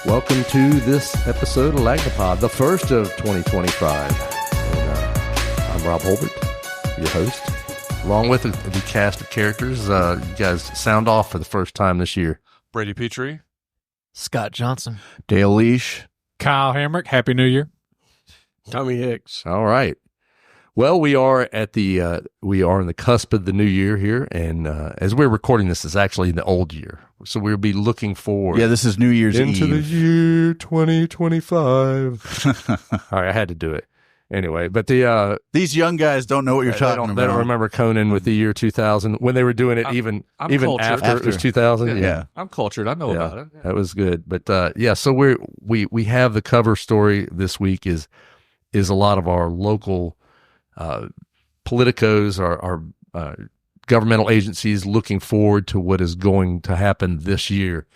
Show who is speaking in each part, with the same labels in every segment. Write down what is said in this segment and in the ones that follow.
Speaker 1: Welcome to this episode of Lagnia-Pod, the first of 2025. I'm Rob Holbert, your host. Along with the cast of characters, you guys sound off for the first time this year.
Speaker 2: Brady Petrie.
Speaker 3: Scott Johnson.
Speaker 4: Dale Leash.
Speaker 5: Kyle Hamrick. Happy New Year.
Speaker 3: Tommy Hicks.
Speaker 1: All right. Well, we are in the cusp of the new year here, and as we're recording this, it's actually the old year. So we'll be looking forward.
Speaker 4: Yeah, this is New Year's
Speaker 1: into
Speaker 4: Eve.
Speaker 1: the year 2025. All right, I had to do it anyway. But
Speaker 4: these young guys don't know what you're talking about.
Speaker 1: They don't remember Conan with the year 2000 when they were doing it. I'm even after it was 2000.
Speaker 4: Yeah,
Speaker 2: I'm cultured. I know about it. Yeah.
Speaker 1: That was good. But so we have the cover story this week is a lot of our local politicos, our governmental agencies looking forward to what is going to happen this year.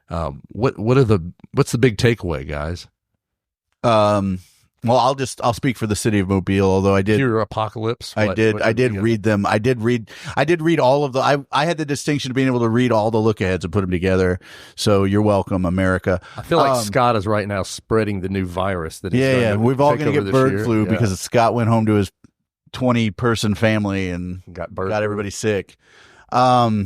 Speaker 1: What's the big takeaway, guys?
Speaker 4: Well, I'll speak for the city of Mobile, although I did
Speaker 1: Your apocalypse.
Speaker 4: I did read them. I did read all of the I had the distinction of being able to read all the look aheads and put them together. So you're welcome, America.
Speaker 1: I feel like Scott is right now spreading the new virus that
Speaker 4: we've all going to get bird flu because Scott went home to his 20-person family and got everybody sick. No.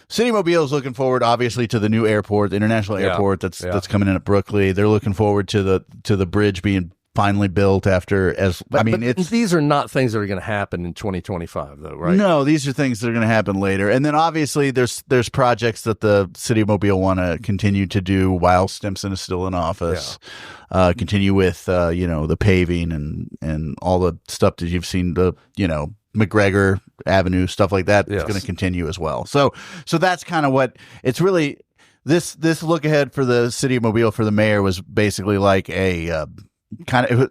Speaker 4: City Mobile is looking forward, obviously, to the new airport, the international airport that's coming in at Brooklyn. They're looking forward to the bridge being finally built
Speaker 1: these are not things that are going to happen in 2025, though, right?
Speaker 4: No, these are things that are going to happen later. And then obviously there's projects that the City of Mobile want to continue to do while Stimson is still in office. Yeah. Continue with the paving and all the stuff that you've seen, McGregor Avenue, stuff like that. Yes. It's going to continue as well. So that's kind of what it's really. This look ahead for the City of Mobile for the mayor was basically like I kind of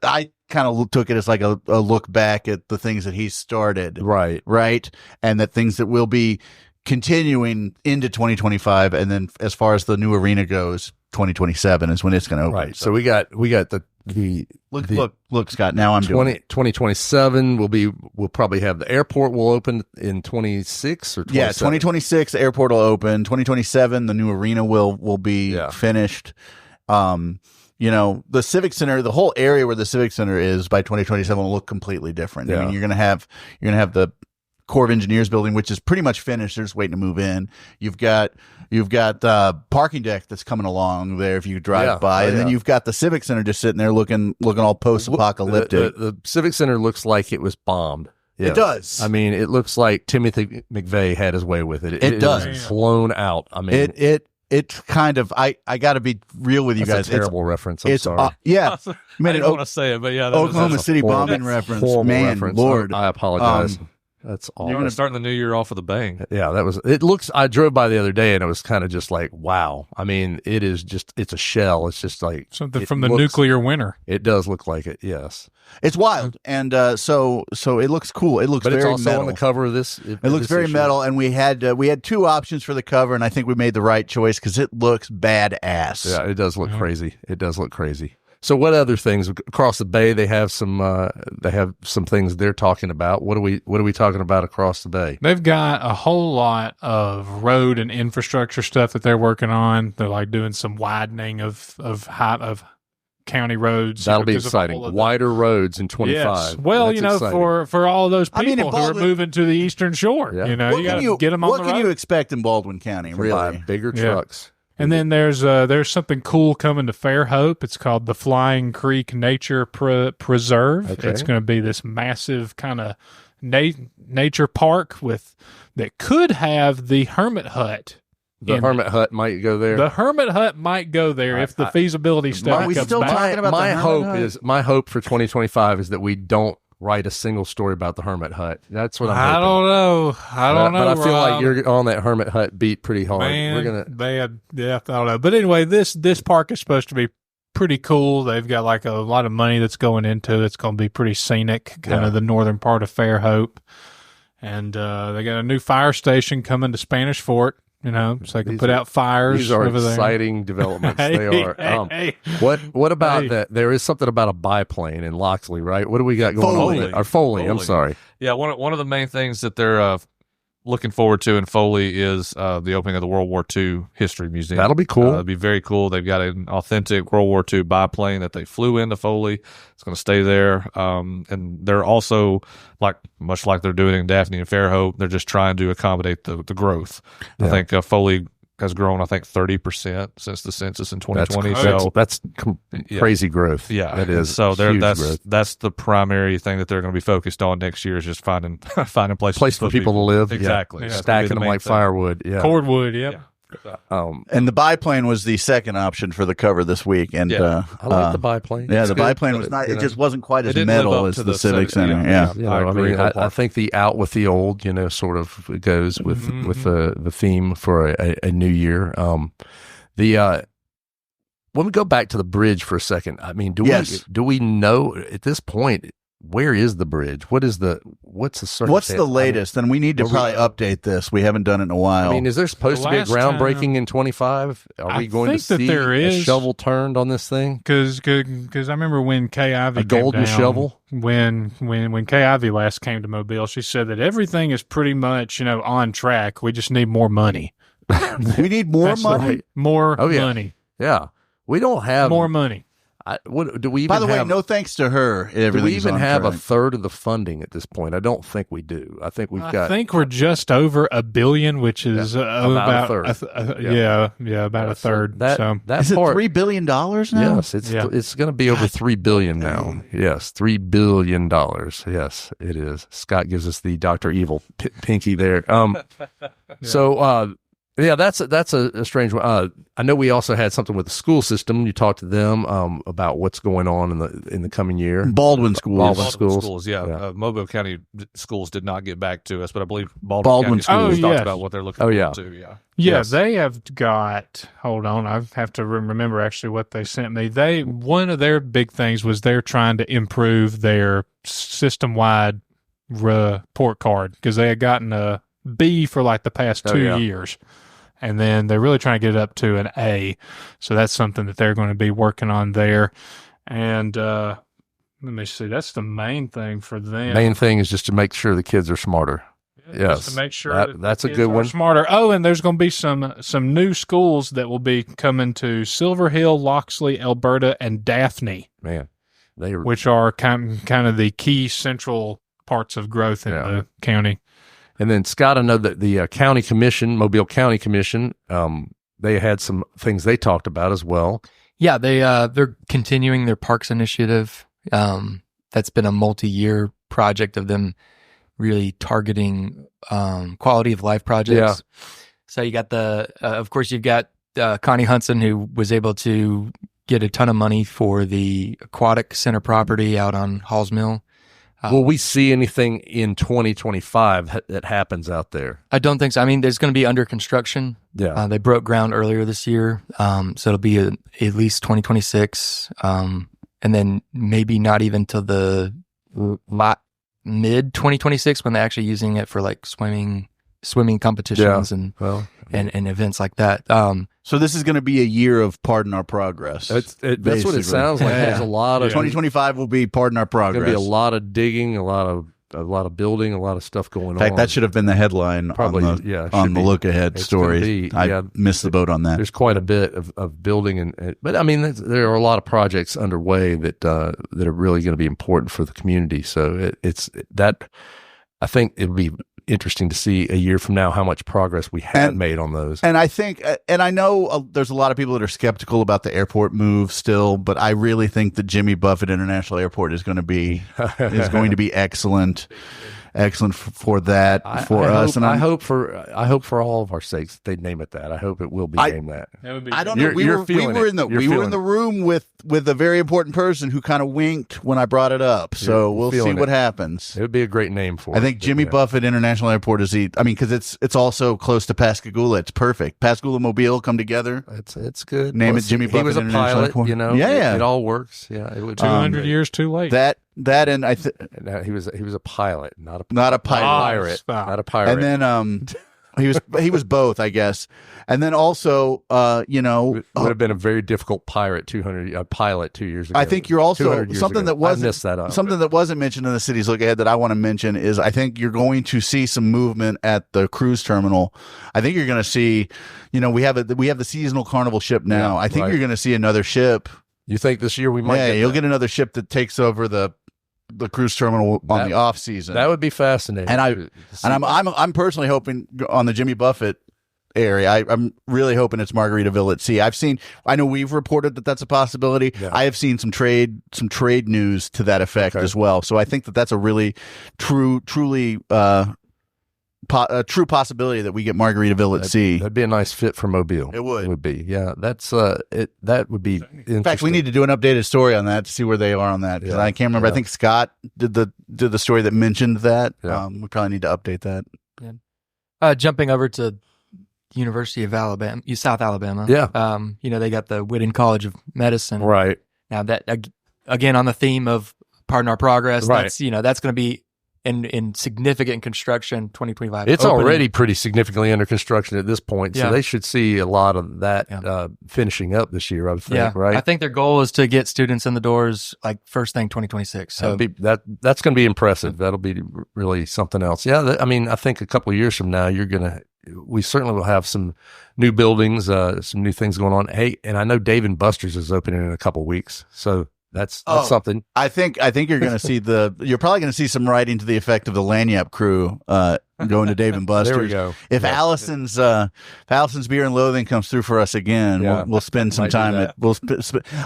Speaker 4: took it as like a look back at the things that he started, right, and that things that will be continuing into 2025, and then as far as the new arena goes, 2027 is when it's going to open.
Speaker 1: Right. So we got the
Speaker 4: look, Scott. Now I'm
Speaker 1: 2027 we'll probably have the airport will open in 26 or 27.
Speaker 4: Yeah, 2026 the airport will open. 2027 the new arena will be finished. The Civic Center, the whole area where the Civic Center is by 2027 will look completely different.
Speaker 1: Yeah.
Speaker 4: I mean, you're gonna have the Corps of Engineers building, which is pretty much finished. They're just waiting to move in. You've got parking deck that's coming along there if you drive by, and then you've got the Civic Center just sitting there looking all post-apocalyptic.
Speaker 1: The Civic Center looks like it was bombed. Yes.
Speaker 4: It does.
Speaker 1: I mean, it looks like Timothy McVeigh had his way with it. It
Speaker 4: does.
Speaker 1: It's blown out. I mean,
Speaker 4: It's kind of I got to be real with you guys.
Speaker 1: That's a terrible reference. I'm sorry.
Speaker 4: Yeah,
Speaker 2: I didn't want to say it, but yeah,
Speaker 4: Oklahoma City bombing reference. Man,
Speaker 1: reference.
Speaker 4: Lord,
Speaker 1: I apologize. That's awful.
Speaker 2: You're going to start the new year off with a bang.
Speaker 1: Yeah, it looks. I drove by the other day and it was kind of just like, wow. I mean, it's a shell. It's just like
Speaker 5: something from the nuclear winter.
Speaker 1: It does look like it. Yes,
Speaker 4: it's wild, and so it looks cool. It looks, but
Speaker 1: very
Speaker 4: it's
Speaker 1: also
Speaker 4: metal.
Speaker 1: On the cover of this.
Speaker 4: It looks very metal, and we had two options for the cover, and I think we made the right choice because it looks badass.
Speaker 1: Yeah, it does look crazy. It does look crazy. So what other things across the bay? They have some things they're talking about. What are we talking about across the bay?
Speaker 5: They've got a whole lot of road and infrastructure stuff that they're working on. They're like doing some widening of county roads.
Speaker 1: That'll be exciting. Wider roads in 25.
Speaker 5: Yes. Well,
Speaker 1: That's exciting.
Speaker 5: for all of those people who are moving to the Eastern Shore, you got to get them on the road.
Speaker 4: What can you expect in Baldwin County? Really,
Speaker 1: bigger trucks.
Speaker 5: And then there's something cool coming to Fairhope. It's called the Flying Creek Nature Preserve. Okay. It's going to be this massive kind of nature park that could have the Hermit Hut.
Speaker 1: The Hermit Hut might go there.
Speaker 5: The Hermit Hut might go there if the feasibility study comes back.
Speaker 1: My hope for 2025 is that we don't write a single story about the Hermit Hut. That's what I'm hoping.
Speaker 5: I don't know.
Speaker 1: But I feel like you're on that Hermit Hut beat pretty hard.
Speaker 5: Man, I don't know. But anyway, this park is supposed to be pretty cool. They've got like a lot of money that's going into it. It's going to be pretty scenic, kind of the northern part of Fairhope. And they got a new fire station coming to Spanish Fort. So they can put out fires.
Speaker 1: These are
Speaker 5: over
Speaker 1: exciting developments. They are. What about that? There is something about a biplane in Loxley, right? What do we got going on? Or Foley. I'm sorry.
Speaker 2: Yeah, one of the main things that they're looking forward to in Foley is the opening of the World War II History Museum.
Speaker 1: That'll be cool.
Speaker 2: It'll be very cool. They've got an authentic World War II biplane that they flew into Foley. It's going to stay there. And they're also, much like they're doing in Daphne and Fairhope, they're just trying to accommodate the growth.
Speaker 1: Yeah.
Speaker 2: I think Foley has grown, 30% since the census in 2020.
Speaker 1: That's crazy growth.
Speaker 2: Yeah,
Speaker 1: that is.
Speaker 2: So
Speaker 1: huge growth.
Speaker 2: that's the primary thing that they're going to be focused on next year is just finding places
Speaker 1: For people to live.
Speaker 2: Exactly.
Speaker 1: Yeah.
Speaker 2: That's
Speaker 1: Stacking
Speaker 2: gonna
Speaker 1: them
Speaker 2: be the
Speaker 1: like
Speaker 2: main thing.
Speaker 1: firewood. Yeah.
Speaker 5: Cordwood, yep.
Speaker 4: And the biplane was the second option for the cover this week. And
Speaker 2: Yeah.
Speaker 1: I like the biplane.
Speaker 4: yeah,
Speaker 1: It's
Speaker 4: the
Speaker 1: good,
Speaker 4: biplane
Speaker 1: but
Speaker 4: was not.
Speaker 1: you
Speaker 4: It
Speaker 1: know,
Speaker 4: just wasn't quite
Speaker 2: It
Speaker 4: as
Speaker 2: didn't live
Speaker 4: metal
Speaker 2: up
Speaker 4: as
Speaker 2: to
Speaker 4: the Civic Center. Yeah.
Speaker 1: you know,
Speaker 2: I agree.
Speaker 1: I think the out with the old, sort of goes with the theme for a new year. When we go back to the bridge for a second, I mean,
Speaker 4: Yes.
Speaker 1: do we know at this point where is the bridge? What's the circumstance?
Speaker 4: What's the latest? And we need to
Speaker 1: Are we-
Speaker 4: probably update this. We haven't done it in a while.
Speaker 1: I mean, is there supposed
Speaker 5: The
Speaker 1: to be a
Speaker 5: last
Speaker 1: groundbreaking in 25? Are
Speaker 5: I
Speaker 1: we going to
Speaker 5: think that
Speaker 1: see
Speaker 5: there
Speaker 1: a
Speaker 5: is.
Speaker 1: shovel turned on this thing?
Speaker 5: Because I remember when Kay Ivey
Speaker 1: A golden
Speaker 5: came down,
Speaker 1: shovel?
Speaker 5: When Kay Ivey last came to Mobile, she said that everything is pretty much on track. We just need more money.
Speaker 4: we need more
Speaker 5: That's
Speaker 4: money.
Speaker 5: right. More
Speaker 1: Oh, yeah.
Speaker 5: money.
Speaker 1: Yeah, we don't have
Speaker 5: More money.
Speaker 1: What do we even
Speaker 4: By the way,
Speaker 1: have?
Speaker 4: no thanks to her.
Speaker 1: Do we
Speaker 4: Everything's
Speaker 1: even
Speaker 4: on
Speaker 1: have a
Speaker 4: track.
Speaker 1: third of the funding at this point? I don't think we do. I think we've
Speaker 5: I
Speaker 1: got.
Speaker 5: think we're just over $1 billion, which is
Speaker 1: About a third.
Speaker 5: about a third.
Speaker 1: That
Speaker 5: so
Speaker 1: that
Speaker 4: Is it
Speaker 1: part.
Speaker 4: $3 billion now?
Speaker 1: Yes, it's
Speaker 5: Yeah.
Speaker 1: it's going to be over $3 billion now. Yes, $3 billion. Yes, it is. Scott gives us the Dr. Evil pinky there. So yeah, that's a strange one. I know we also had something with the school system. You talked to them about what's going on in the coming year.
Speaker 4: Baldwin schools.
Speaker 1: Baldwin schools.
Speaker 2: Yeah.
Speaker 1: Yeah.
Speaker 2: Mobile County schools did not get back to us, but I believe Baldwin County
Speaker 4: schools.
Speaker 2: schools talked
Speaker 5: yes.
Speaker 2: about what they're looking
Speaker 1: Oh,
Speaker 2: for
Speaker 1: yeah.
Speaker 2: too. Yeah.
Speaker 5: Yeah,
Speaker 1: Yes.
Speaker 5: they have got. Hold on, I have to remember actually what they sent me. One of their big things was they're trying to improve their system-wide report card because they had gotten a B for the past 2 years, and then they're really trying to get it up to an A. So that's something that they're going to be working on there. And let me see, that's the main thing for them.
Speaker 1: Main thing is just to make sure the kids are smarter. Yes,
Speaker 5: Just to make sure
Speaker 1: that's
Speaker 5: the
Speaker 1: a
Speaker 5: kids
Speaker 1: good
Speaker 5: are
Speaker 1: one.
Speaker 5: Smarter. Oh, and there's going to be some new schools that will be coming to Silver Hill, Loxley, Alberta, and Daphne,
Speaker 1: Man, they are.
Speaker 5: which are kind of the key central parts of growth in the county.
Speaker 1: And then Scott, I know that the county commission, Mobile County Commission, they had some things they talked about as well.
Speaker 3: Yeah, they're continuing their parks initiative. That's been a multi-year project of them really targeting quality of life projects.
Speaker 1: Yeah.
Speaker 3: So you got of course, you've got Connie Hudson, who was able to get a ton of money for the aquatic center property out on Halls Mill.
Speaker 1: Will we see anything in 2025 that happens out there?
Speaker 3: I don't think so. I mean, there's going to be under construction.
Speaker 1: Yeah.
Speaker 3: They broke ground earlier this year, so it'll be at least 2026, and then maybe not even till the mid 2026 when they're actually using it for swimming competitions and events like that.
Speaker 4: So this is going to be a year of pardon our progress.
Speaker 1: That's what
Speaker 4: basically.
Speaker 1: it sounds like.
Speaker 4: Yeah.
Speaker 1: There's a lot of
Speaker 4: 2025 will be pardon our progress.
Speaker 1: Going to be a lot of digging, a lot of building, a lot of stuff going on.
Speaker 4: In fact, that should have been the headline
Speaker 1: Probably,
Speaker 4: on the,
Speaker 1: yeah, it
Speaker 4: on
Speaker 1: should
Speaker 4: the
Speaker 1: be.
Speaker 4: look ahead
Speaker 1: It's
Speaker 4: story.
Speaker 1: gonna be,
Speaker 4: I missed the boat on that.
Speaker 1: There's quite a bit of building, but I mean, there are a lot of projects underway that are really going to be important for the community. So it's that. I think it would be interesting to see a year from now how much progress we had made on those.
Speaker 4: And I think, and I know there's a lot of people that are skeptical about the airport move still, but I really think that Jimmy Buffett International Airport is going to be excellent for that for us.
Speaker 1: Hope, and I hope for all of our sakes they name it that. I hope it will be named that.
Speaker 4: I don't know. We were in the room with a very important person who kind of winked when I brought it up. So we'll see what happens.
Speaker 1: It would be a great name for it.
Speaker 4: I think Jimmy Buffett International Airport is because it's also close to Pascagoula. It's perfect. Pascagoula, Mobile come together.
Speaker 1: It's good.
Speaker 4: Name it Jimmy Buffett
Speaker 1: He was a
Speaker 4: International
Speaker 1: pilot,
Speaker 4: Airport.
Speaker 1: Yeah, it all works. Yeah, it would
Speaker 5: 200 years too late.
Speaker 4: That and I
Speaker 1: he was a pilot, not a
Speaker 4: not a pirate.
Speaker 1: pirate,
Speaker 5: stop.
Speaker 1: not a pirate.
Speaker 4: And then He was both, I guess. And then also,
Speaker 1: Would have been a very difficult pilot 2 years ago.
Speaker 4: I think you're also something that wasn't
Speaker 1: I missed that up.
Speaker 4: something that wasn't mentioned in the city's look ahead that I want to mention is I think you're going to see some movement at the cruise terminal. I think you're going to see, we have the seasonal Carnival ship now.
Speaker 1: Yeah,
Speaker 4: I think
Speaker 1: right.
Speaker 4: you're going to see another ship.
Speaker 1: You think this year we might?
Speaker 4: You'll get another ship that takes over the cruise terminal on the off season.
Speaker 1: That would be fascinating.
Speaker 4: And I'm personally hoping on the Jimmy Buffett area. I'm really hoping it's Margaritaville at sea. I know we've reported that that's a possibility.
Speaker 1: Yeah.
Speaker 4: I have seen some trade news to that effect as well. So I think that that's a really truly a true possibility that we get Margaritaville at sea.
Speaker 1: That'd be a nice fit for Mobile.
Speaker 4: It would.
Speaker 1: It would be. Yeah, that's that would be interesting.
Speaker 4: In fact, we need to do an updated story on that to see where they are on that. Because I can't remember.
Speaker 1: Yeah.
Speaker 4: I think Scott did the story that mentioned that.
Speaker 1: Yeah.
Speaker 4: We probably need to update that.
Speaker 3: Jumping over to University of Alabama, South Alabama.
Speaker 1: Yeah.
Speaker 3: They got the Whitton College of Medicine.
Speaker 1: Right.
Speaker 3: Now that again on the theme of Pardon Our Progress.
Speaker 1: Right.
Speaker 3: That's that's going to be in significant construction 2025.
Speaker 1: It's
Speaker 3: opening.
Speaker 1: already pretty significantly under construction at this point, so
Speaker 3: Yeah.
Speaker 1: they should see a lot of that finishing up this year. I would think, right?
Speaker 3: I think their goal is to get students in the doors like first thing 2026. So
Speaker 1: That's going to be impressive. That'll be really something else. Yeah, I think a couple of years from now, we certainly will have some new buildings, some new things going on. Hey, and I know Dave & Buster's is opening in a couple of weeks, so that's something.
Speaker 4: I think you're going to see you're probably going to see some writing to the effect of the Lagniappe crew going to Dave & Buster's.
Speaker 1: There we go.
Speaker 4: If Allison's Beer and Loathing comes through for us again, we'll spend some time.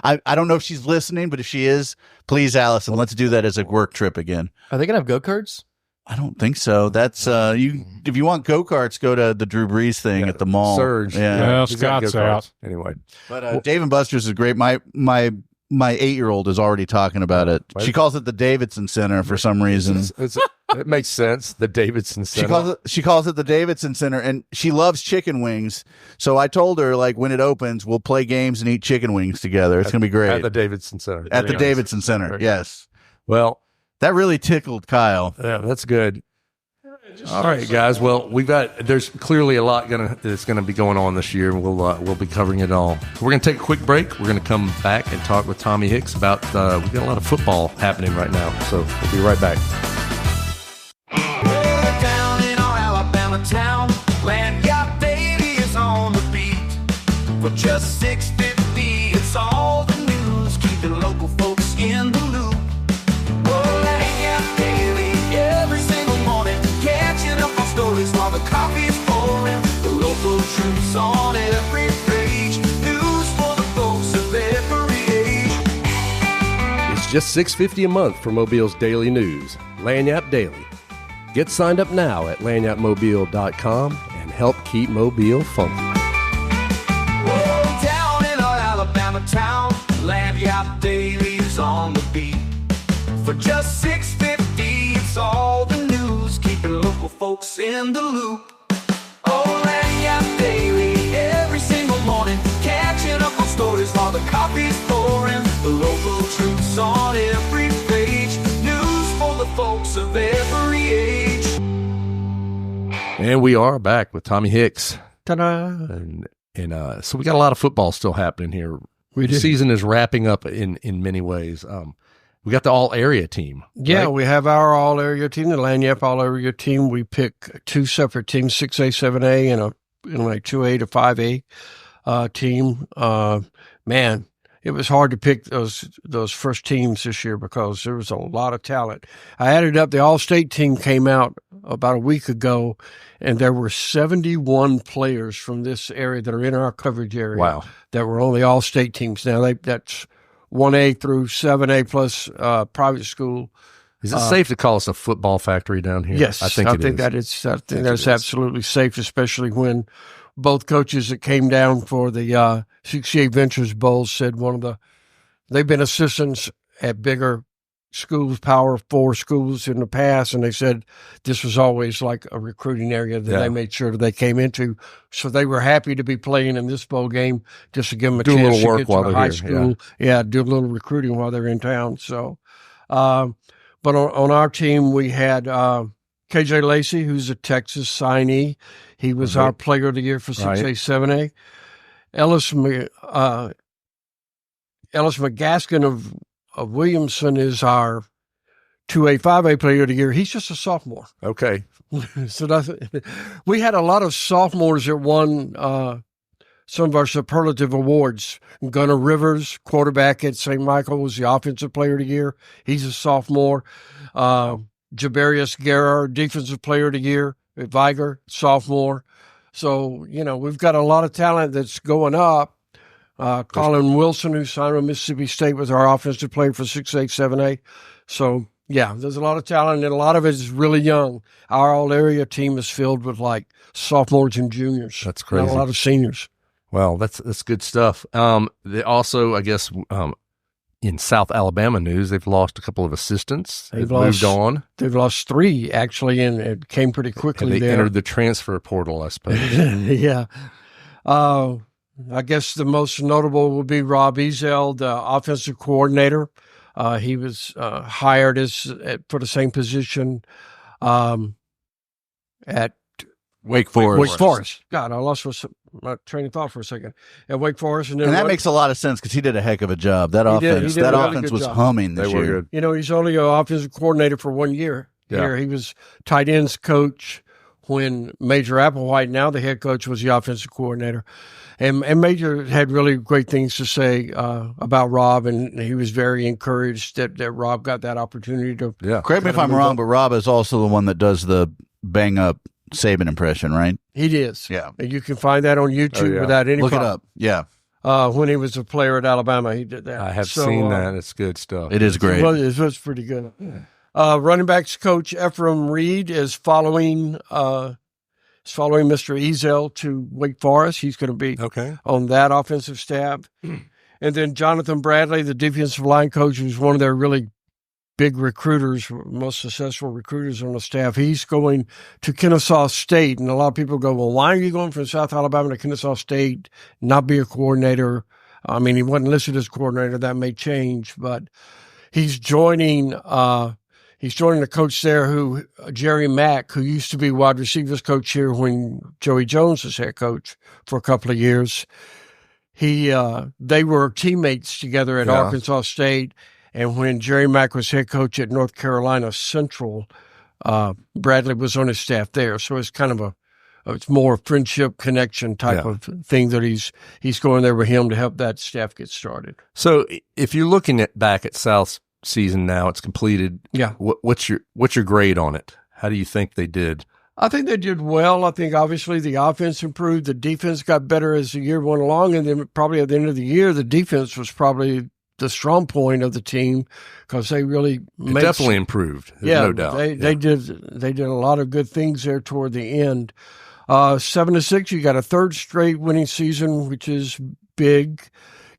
Speaker 4: I don't know if she's listening, but if she is, please, Allison, let's do that as a work trip again.
Speaker 3: are they going to have go-karts?
Speaker 4: I don't think so. That's you. If you want go-karts, go to the Drew Brees thing at the mall.
Speaker 1: Surge.
Speaker 4: Yeah.
Speaker 5: Well,
Speaker 1: He's got
Speaker 5: Scott's
Speaker 1: go-karts.
Speaker 5: out.
Speaker 1: Anyway.
Speaker 4: But Dave & Buster's is great. My 8-year-old is already talking about it.
Speaker 1: Right.
Speaker 4: She calls it the Davidson Center for some reason.
Speaker 1: It makes sense. The Davidson Center.
Speaker 4: She calls it the Davidson Center, and she loves chicken wings. So I told her, like, when it opens, we'll play games and eat chicken wings together. It's gonna be great
Speaker 1: At the Davidson Center.
Speaker 4: at the Davidson Center.
Speaker 1: Right.
Speaker 4: Yes,
Speaker 1: Well,
Speaker 4: that really tickled Kyle.
Speaker 1: yeah, that's good. All right, guys. Well, there's clearly a lot that's gonna be going on this year, and we'll be covering it all. We're gonna take a quick break. We're gonna come back and talk with Tommy Hicks about we got a lot of football happening right now, so we'll be right back.
Speaker 6: Well, down in our Alabama town, Lagnia-Pod is on the beat. For just $6.50, it's all the news, keeping local folks in the loop. Well, Lagnia-Pod Daily, every single morning, catching up on stories while the coffee's pouring. The local troops on every page, news for the folks of every age.
Speaker 7: It's just $6.50 a month for Mobile's daily news, Lagniappe Daily. Get signed up now at lagniappemobile.com and help keep Mobile funky.
Speaker 6: Whoa, down in our Alabama town, Lagnia-Pod is on the beat. For just $6.50, it's all the news, keeping local folks in the loop. Oh, Lagnia-Pod Daily, every single morning, catching up on stories while the coffee's pouring. The local troops on every page, news for the folks of every age.
Speaker 1: And we are back with Tommy Hicks.
Speaker 8: Ta-da!
Speaker 1: And so we got a lot of football still happening here.
Speaker 8: We
Speaker 1: The
Speaker 8: do.
Speaker 1: season is wrapping up in many ways. We got the all-area team.
Speaker 8: Yeah,
Speaker 1: right?
Speaker 8: we have our all-area team, the Lagniappe all-area team. We pick two separate teams, 6A, 7A, and a 2A to 5A team. Man, it was hard to pick those first teams this year because there was a lot of talent. I added up, the all-state team came out about a week ago, and there were 71 players from this area that are in our coverage area.
Speaker 1: Wow.
Speaker 8: That were on the all-state teams. Now, that's 1A through 7A plus private school.
Speaker 1: Is it safe to call us a football factory down here?
Speaker 8: Yes,
Speaker 1: I think it is.
Speaker 8: I think that's absolutely safe, especially when both coaches that came down for the 68 Ventures Bowl said they've been assistants at bigger schools, Power 4 schools in the past, and they said this was always like a recruiting area that they made sure that they came into. So they were happy to be playing in this bowl game just to give them a
Speaker 1: Do a
Speaker 8: chance
Speaker 1: little
Speaker 8: to
Speaker 1: work
Speaker 8: get
Speaker 1: while
Speaker 8: to the
Speaker 1: they're
Speaker 8: high
Speaker 1: here,
Speaker 8: school. Yeah, do a little recruiting while they're in town. So, but on our team, we had KJ Lacey, who's a Texas signee. He was our player of the year for 6A, 7A. Ellis McGaskin of Williamson is our 2A, 5A player of the year. He's just a sophomore.
Speaker 7: Okay.
Speaker 8: So we had a lot of sophomores that won some of our superlative awards. Gunnar Rivers, quarterback at St. Michael, was the offensive player of the year. He's a sophomore. Jabarius Gerard, defensive player of the year at Viger, sophomore. So, we've got a lot of talent that's going up. Colin Wilson, who signed with Mississippi State, was our offensive player for 6A, 7A. So, yeah, there's a lot of talent, and a lot of it is really young. Our all-area team is filled with, sophomores and juniors.
Speaker 7: That's crazy.
Speaker 8: Not a lot of seniors.
Speaker 7: Well, that's good stuff. They also, I guess, in South Alabama news, they've lost a couple of assistants. They've moved on.
Speaker 8: They've lost 3, actually, and it came pretty quickly.
Speaker 7: And they entered the transfer portal, I suppose.
Speaker 8: Yeah. I guess the most notable would be Rob Ezel, the offensive coordinator. He was hired for the same position at
Speaker 4: Wake Forest.
Speaker 8: God, I lost my train of thought for a second. At Wake Forest, and
Speaker 4: that makes a lot of sense because he did a heck of a job. That offense was humming this year.
Speaker 8: He's only an offensive coordinator for 1 year.
Speaker 7: Yeah.
Speaker 8: He was tight ends coach when Major Applewhite, now the head coach, was the offensive coordinator. And Major had really great things to say about Rob, and he was very encouraged that Rob got that opportunity to.
Speaker 4: Yeah. Correct me if I'm wrong, but Rob is also the one that does the bang up Saban impression, right?
Speaker 8: He is.
Speaker 4: Yeah.
Speaker 8: And you can find that on YouTube without any
Speaker 4: Look
Speaker 8: problem.
Speaker 4: it up. Yeah.
Speaker 8: When he was a player at Alabama, he did that.
Speaker 7: I have seen that. It's good stuff.
Speaker 4: It is great.
Speaker 8: It was pretty good. Running backs coach Ephraim Reed is following Mr. Ezel to Wake Forest. He's going to be on that offensive staff. And then Jonathan Bradley, the defensive line coach, who's one of their really big recruiters, most successful recruiters on the staff. He's going to Kennesaw State. And a lot of people go, well, why are you going from South Alabama to Kennesaw State, not be a coordinator? I mean, he wasn't listed as coordinator. That may change, but he's joining the coach there, Jerry Mack, who used to be wide receivers coach here when Joey Jones was head coach for a couple of years. They were teammates together at Arkansas State. And when Jerry Mack was head coach at North Carolina Central, Bradley was on his staff there. So it's kind of it's more a friendship connection type of thing that he's going there with him to help that staff get started.
Speaker 7: So if you're looking back at South's season now, it's completed.
Speaker 8: Yeah.
Speaker 7: What's your grade on it? How do you think they did?
Speaker 8: I think they did well. I think obviously the offense improved. The defense got better as the year went along. And then probably at the end of the year, the defense was probably the strong point of the team because they really
Speaker 7: definitely improved. No doubt.
Speaker 8: They did a lot of good things there toward the end. 7-6, you got a third straight winning season, which is big.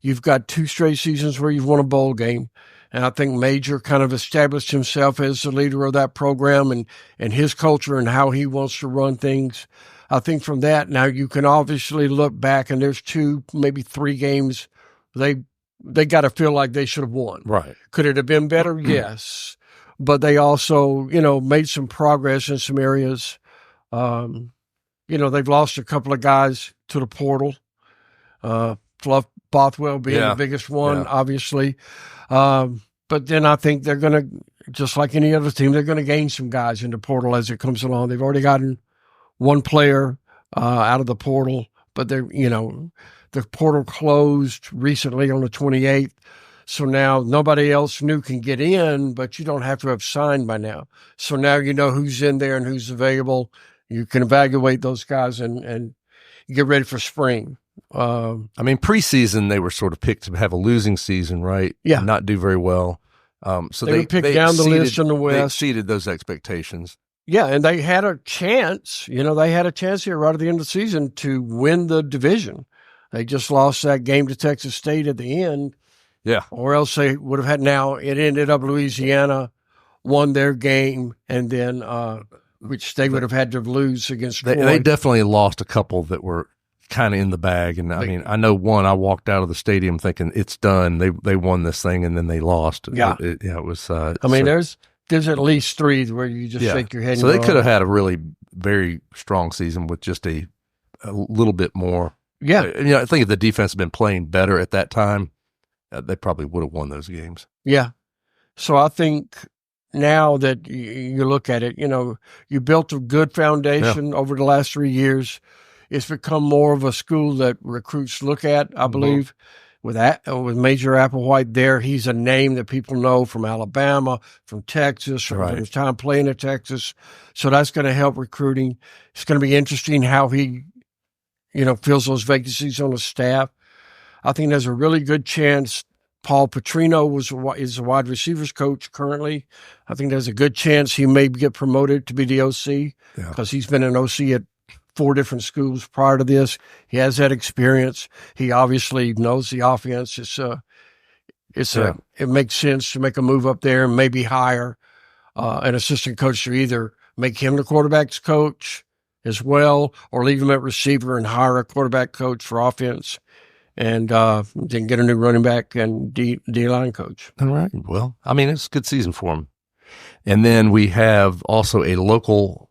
Speaker 8: You've got 2 straight seasons where you've won a bowl game. And I think Major kind of established himself as the leader of that program and his culture and how he wants to run things. I think from that, now you can obviously look back and there's 2, maybe 3 games they got to feel like they should have won.
Speaker 7: Right.
Speaker 8: Could it have been better? Yes. But they also, made some progress in some areas. They've lost a couple of guys to the portal. Fluff Bothwell being the biggest one, obviously. But then I think they're going to, just like any other team, they're going to gain some guys in the portal as it comes along. They've already gotten one player out of the portal, but the portal closed recently on the 28th. So now nobody else new can get in, but you don't have to have signed by now. So now you know who's in there and who's available. You can evaluate those guys and get ready for spring.
Speaker 7: Preseason, they were sort of picked to have a losing season, right?
Speaker 8: Yeah.
Speaker 7: And not do very well. So
Speaker 8: they were picked down the list in the West.
Speaker 7: They exceeded those expectations.
Speaker 8: Yeah, and they had a chance. They had a chance here right at the end of the season to win the division. They just lost that game to Texas State at the end.
Speaker 7: Yeah.
Speaker 8: Or else they would have had now. It ended up Louisiana won their game, and then which they would have had to lose against Troy.
Speaker 7: They definitely lost a couple that were kind of in the bag. And I know one, I walked out of the stadium thinking it's done. They won this thing, and then they lost.
Speaker 8: Yeah.
Speaker 7: It was.
Speaker 8: There's at least 3 where you just shake your head.
Speaker 7: So they could have had a really
Speaker 1: very strong season with just a little bit more.
Speaker 8: Yeah.
Speaker 1: I think if the defense had been playing better at that time, they probably would have won those games.
Speaker 8: Yeah. So I think now that you look at it, you built a good foundation over the last 3 years. It's become more of a school that recruits look at, I believe. With Major Applewhite there, he's a name that people know from Alabama, from Texas, from his time playing at Texas. So that's going to help recruiting. It's going to be interesting how he, fills those vacancies on the staff. I think there's a really good chance. Paul Petrino is a wide receivers coach currently. I think there's a good chance he may get promoted to be the OC because he's been an OC at 4 different schools prior to this. He has that experience. He obviously knows the offense. It makes sense to make a move up there and maybe hire an assistant coach to either make him the quarterback's coach as well or leave him at receiver and hire a quarterback coach for offense and then get a new running back and D-line coach.
Speaker 1: All right. Well, I mean, it's a good season for him. And then we have also a local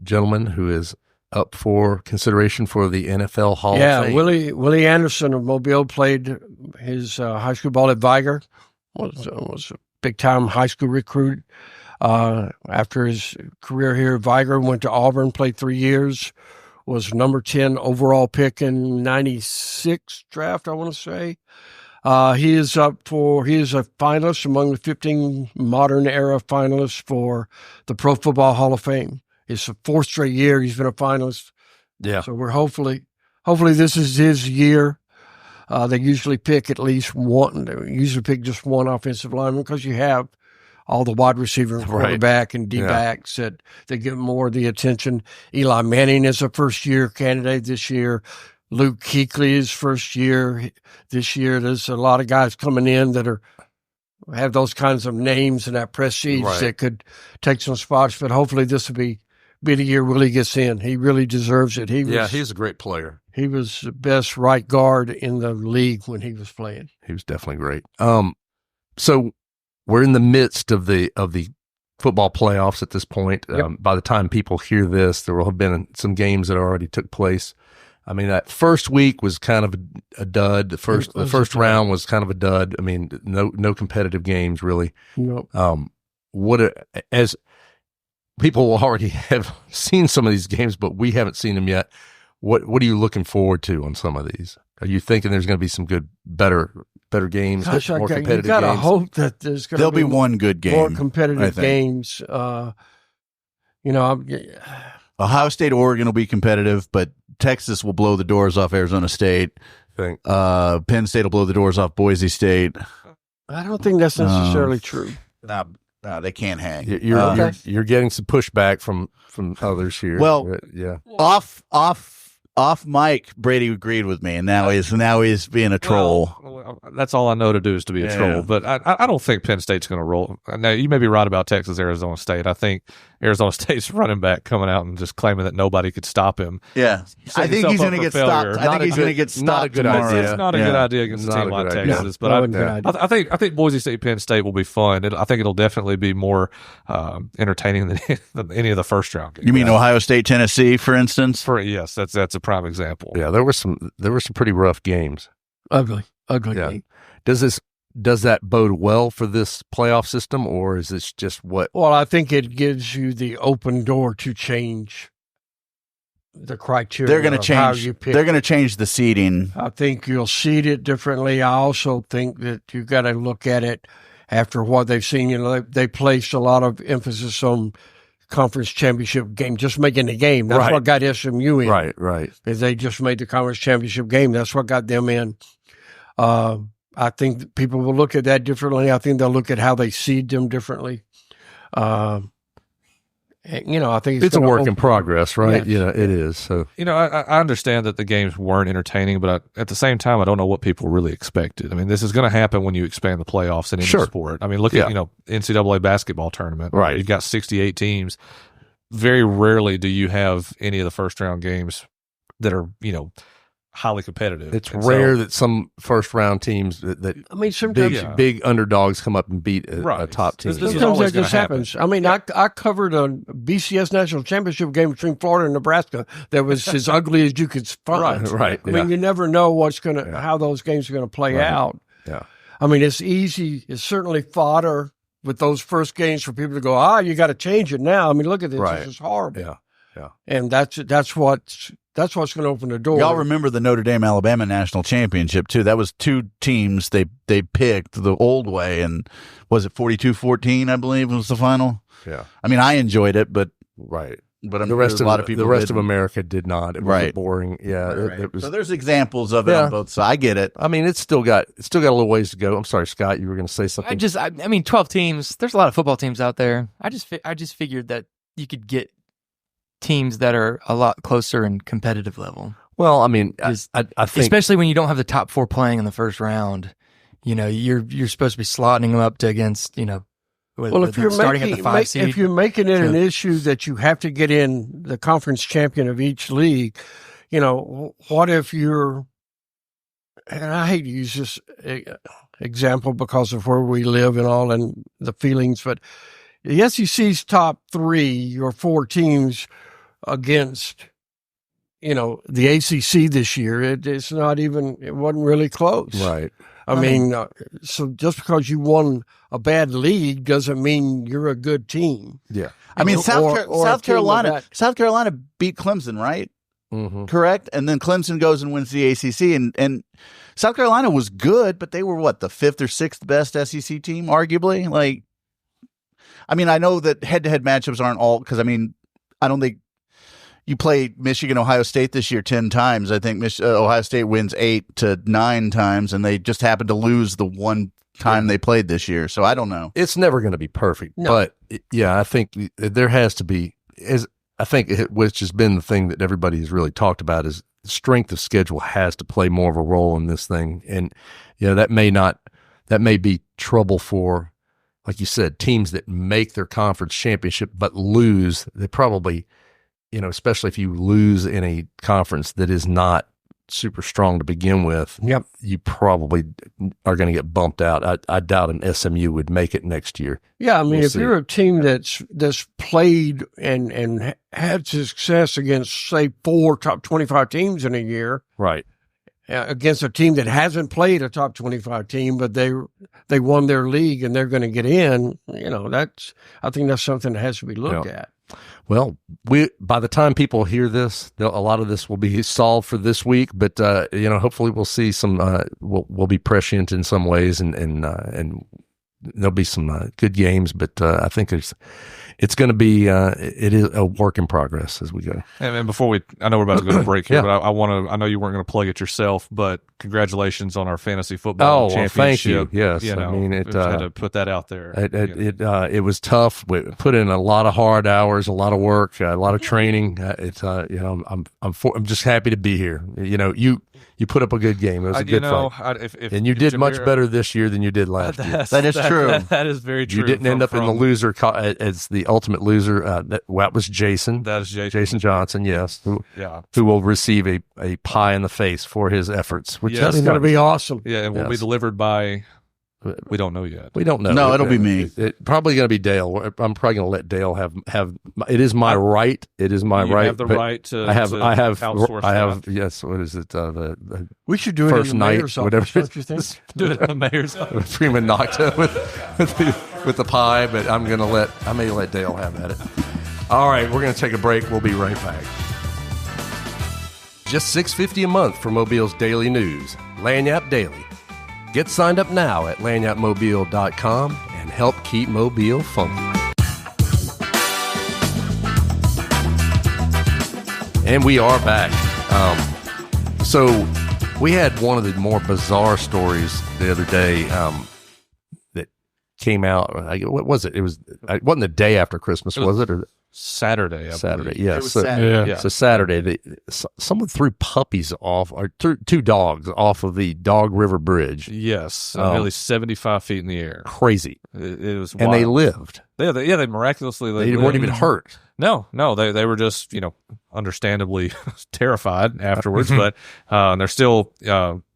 Speaker 1: gentleman who is up for consideration for the NFL Hall of Fame.
Speaker 8: Willie Anderson of Mobile played his high school ball at Viger. Was a big-time high school recruit. After his career here at Viger, went to Auburn, played 3 years, was number 10 overall pick in 96 draft, I want to say. He is a finalist among the 15 modern era finalists for the Pro Football Hall of Fame. It's the 4th straight year he's been a finalist.
Speaker 1: Yeah.
Speaker 8: So we're hopefully this is his year. They usually pick at least one. They usually pick just one offensive lineman because you have all the wide receiver and quarterback and D-backs that get more of the attention. Eli Manning is a first-year candidate this year. Luke Kuechly is first year this year. There's a lot of guys coming in that have those kinds of names and that prestige that could take some spots. But hopefully this will be the year Willie gets in. He really deserves it.
Speaker 1: He's a great player.
Speaker 8: He was the best right guard in the league when he was playing.
Speaker 1: He was definitely great. So we're in the midst of the football playoffs at this point. By the time people hear this, there will have been some games that already took place. I mean, that first week was kind of a dud. The first round was kind of a dud. I mean, no competitive games really.
Speaker 8: Nope.
Speaker 1: As people will already have seen some of these games, but we haven't seen them yet. What are you looking forward to on some of these? Are you thinking there's going to be some better games,
Speaker 8: more
Speaker 1: competitive games?
Speaker 8: You got to hope that there'll
Speaker 4: be one good game,
Speaker 8: more competitive games.
Speaker 4: Ohio State, Oregon will be competitive, but Texas will blow the doors off Arizona State. Penn State will blow the doors off Boise State.
Speaker 8: I don't think that's necessarily true.
Speaker 4: No, they can't hang.
Speaker 1: You're getting some pushback from others here.
Speaker 4: Well, off mic, Brady agreed with me, and now he's being a troll.
Speaker 2: Well, that's all I know to do is to be a troll. But I don't think Penn State's going to roll. Now, you may be right about Texas, Arizona State. I think Arizona State's running back coming out and just claiming that nobody could stop him.
Speaker 4: Yeah, I think he's going to get stopped. I think he's going to get stopped.
Speaker 1: Not a good
Speaker 4: tomorrow.
Speaker 1: idea.
Speaker 2: It's not a good idea against a team like Texas. But I think Boise State, Penn State will be fun. I think it'll definitely be more entertaining than any of the first round games.
Speaker 4: You mean Ohio State, Tennessee, for instance?
Speaker 2: Yes, that's a prime example.
Speaker 1: Yeah, there were some pretty rough games.
Speaker 8: Ugly game.
Speaker 1: Does that bode well for this playoff system, or is this just what?
Speaker 8: Well, I think it gives you the open door to change the criteria.
Speaker 4: They're going to change. They're going to change the seeding.
Speaker 8: I think you'll seed it differently. I also think that you got to look at it after what they've seen. They placed a lot of emphasis on conference championship game, just making the game. That's what got SMU in.
Speaker 1: Right.
Speaker 8: Is they just made the conference championship game. That's what got them in. I think people will look at that differently. I think they'll look at how they seed them differently. I think
Speaker 1: it's a work in progress, right?
Speaker 8: Yes.
Speaker 1: It is. So
Speaker 2: I understand that the games weren't entertaining, but at the same time, I don't know what people really expected. I mean, this is going to happen when you expand the playoffs in any sport. I mean, look at NCAA basketball tournament.
Speaker 1: Right,
Speaker 2: you've got 68 teams. Very rarely do you have any of the first round games that are highly competitive.
Speaker 1: It's
Speaker 2: And
Speaker 1: rare
Speaker 2: so-
Speaker 1: that some first round teams that
Speaker 8: I mean, sometimes
Speaker 1: big underdogs come up and beat a
Speaker 2: Right.
Speaker 1: top team.
Speaker 2: This is
Speaker 8: sometimes
Speaker 2: always
Speaker 8: that just
Speaker 2: gonna happen.
Speaker 8: happens. I mean, I covered a BCS national championship game between Florida and Nebraska that was as ugly as you could find.
Speaker 1: Right.
Speaker 8: I mean, you never know how those games are going to play out.
Speaker 1: Yeah.
Speaker 8: I mean, it's easy. It's certainly fodder with those first games for people to go, you got to change it now. I mean, look at this.
Speaker 1: Right.
Speaker 8: This is horrible.
Speaker 1: Yeah. Yeah.
Speaker 8: And that's what's going to open the door.
Speaker 4: Y'all remember the Notre Dame Alabama national championship too? That was two teams they picked the old way, and was it 42-14? I believe was the final.
Speaker 1: Yeah.
Speaker 4: I mean, I enjoyed it, but
Speaker 1: Right.
Speaker 4: I'm
Speaker 1: The rest
Speaker 4: sure
Speaker 1: of
Speaker 4: a lot of people.
Speaker 1: the rest
Speaker 4: didn't.
Speaker 1: of America did not. It was
Speaker 4: Right.
Speaker 1: boring. Yeah.
Speaker 4: Right.
Speaker 1: It was.
Speaker 4: So there's examples of it
Speaker 1: Yeah.
Speaker 4: on both sides. I get it.
Speaker 1: I mean, it's still got a little ways to go. I'm sorry, Scott. You were going to say something.
Speaker 3: I mean, 12 teams. There's a lot of football teams out there. I just figured that you could get teams that are a lot closer in competitive level.
Speaker 1: Well, I mean, I think
Speaker 3: Especially when you don't have the top 4 playing in the first round. You know, you're supposed to be slotting them up to against, you know,
Speaker 8: if you're
Speaker 3: starting at the 5 seed.
Speaker 8: if you're making it an issue that you have to get in the conference champion of each league, you know, what if you're, and I hate to use this example because of where we live and all and the feelings, but the SEC's top 3 or 4 teams against, you know, the ACC this year, it wasn't really close.
Speaker 1: right.
Speaker 8: I mean, so just because you won a bad league doesn't mean you're a good team.
Speaker 1: Yeah.
Speaker 4: I mean,
Speaker 8: Or
Speaker 4: South
Speaker 8: a team
Speaker 4: South Carolina beat Clemson, right?
Speaker 1: Mm-hmm.
Speaker 4: Correct. And then Clemson goes and wins the ACC, and South Carolina was good, but they were the 5th or 6th best SEC team, arguably. Like, I mean, I know that head-to-head matchups aren't all, because I mean, I don't think you play Michigan, Ohio State this year 10 times. I think Ohio State wins 8 to 9 times, and they just happened to lose the one time they played this year. So I don't know.
Speaker 1: It's never going to be perfect, but yeah, I think there has to be. Which has been the thing that everybody has really talked about is strength of schedule has to play more of a role in this thing, and you know that may be trouble for, like you said, teams that make their conference championship but lose. They probably, you know, especially if you lose in a conference that is not super strong to begin with,
Speaker 8: Yep.
Speaker 1: you probably are going to get bumped out. I doubt an SMU would make it next year.
Speaker 8: Yeah, I mean,
Speaker 1: We'll
Speaker 8: if
Speaker 1: see.
Speaker 8: you're a team that's played and had success against, say, 4 top 25 teams in a year,
Speaker 1: Right.
Speaker 8: against a team that hasn't played a top 25 team, but they won their league and they're going to get in, you know, I think that's something that has to be looked at.
Speaker 1: Well, by the time people hear this, a lot of this will be solved for this week. But you know, hopefully, we'll see some. We'll be prescient in some ways, and there'll be some good games. But I think it's going to be it is a work in progress as we go.
Speaker 2: And before I know we're about to go to break here,
Speaker 1: Yeah.
Speaker 2: but I know you weren't going to plug it yourself, but congratulations on our fantasy football
Speaker 1: Oh, well,
Speaker 2: championship.
Speaker 1: thank you. Yes,
Speaker 2: You know,
Speaker 1: I mean, it,
Speaker 2: we had to put that out there.
Speaker 1: It was tough. We put in a lot of hard hours, a lot of work, a lot of training. You know, I'm just happy to be here. You know, you put up a good game. It was a good fight. And you did much better this year than you did last year.
Speaker 4: That is true.
Speaker 2: That is very true.
Speaker 1: You didn't end up in the loser as the ultimate loser. That was Jason.
Speaker 2: That is Jason.
Speaker 1: Jason Johnson, yes,
Speaker 2: Yeah.
Speaker 1: who will receive a pie in the face for his efforts. Which
Speaker 2: Yes.
Speaker 1: is
Speaker 8: It's going to be awesome.
Speaker 2: Yeah, and will be
Speaker 1: Yes.
Speaker 2: delivered by, we don't know yet.
Speaker 1: we don't know.
Speaker 4: No, it'll be me.
Speaker 1: It probably going to be Dale. I'm probably going to let Dale have. It is my right. It is my
Speaker 2: You
Speaker 1: right.
Speaker 2: have the
Speaker 1: but
Speaker 2: right to
Speaker 1: I have.
Speaker 2: outsource
Speaker 1: I have.
Speaker 2: that.
Speaker 1: Yes. What is it? The
Speaker 8: We should do it
Speaker 1: first
Speaker 8: in the
Speaker 1: night,
Speaker 8: mayor's office,
Speaker 1: whatever.
Speaker 8: don't you think?
Speaker 2: Do it in the mayor's office.
Speaker 1: Freeman Nocta with the pie, but I may let Dale have at it. All right, we're going to take a break. We'll be right back. Just $6.50 a month for Mobile's daily news, Lagniappe Daily. Get signed up now at lagniappemobile.com and help keep Mobile funky. And we are back. So we had one of the more bizarre stories the other day that came out. What was it? It wasn't the day after Christmas, was it? Or
Speaker 2: Saturday. I
Speaker 1: Saturday,
Speaker 2: believe.
Speaker 1: yes.
Speaker 3: It was
Speaker 1: So,
Speaker 3: Saturday.
Speaker 2: Yeah.
Speaker 1: so Saturday, someone threw puppies off, or two dogs off of the Dog River Bridge.
Speaker 2: Yes,
Speaker 1: Oh.
Speaker 2: nearly 75 feet in the air.
Speaker 1: Crazy.
Speaker 2: It was
Speaker 1: And they
Speaker 2: wild.
Speaker 1: lived.
Speaker 2: They miraculously
Speaker 1: They weren't even hurt.
Speaker 2: No, they were just, understandably terrified afterwards, but they're still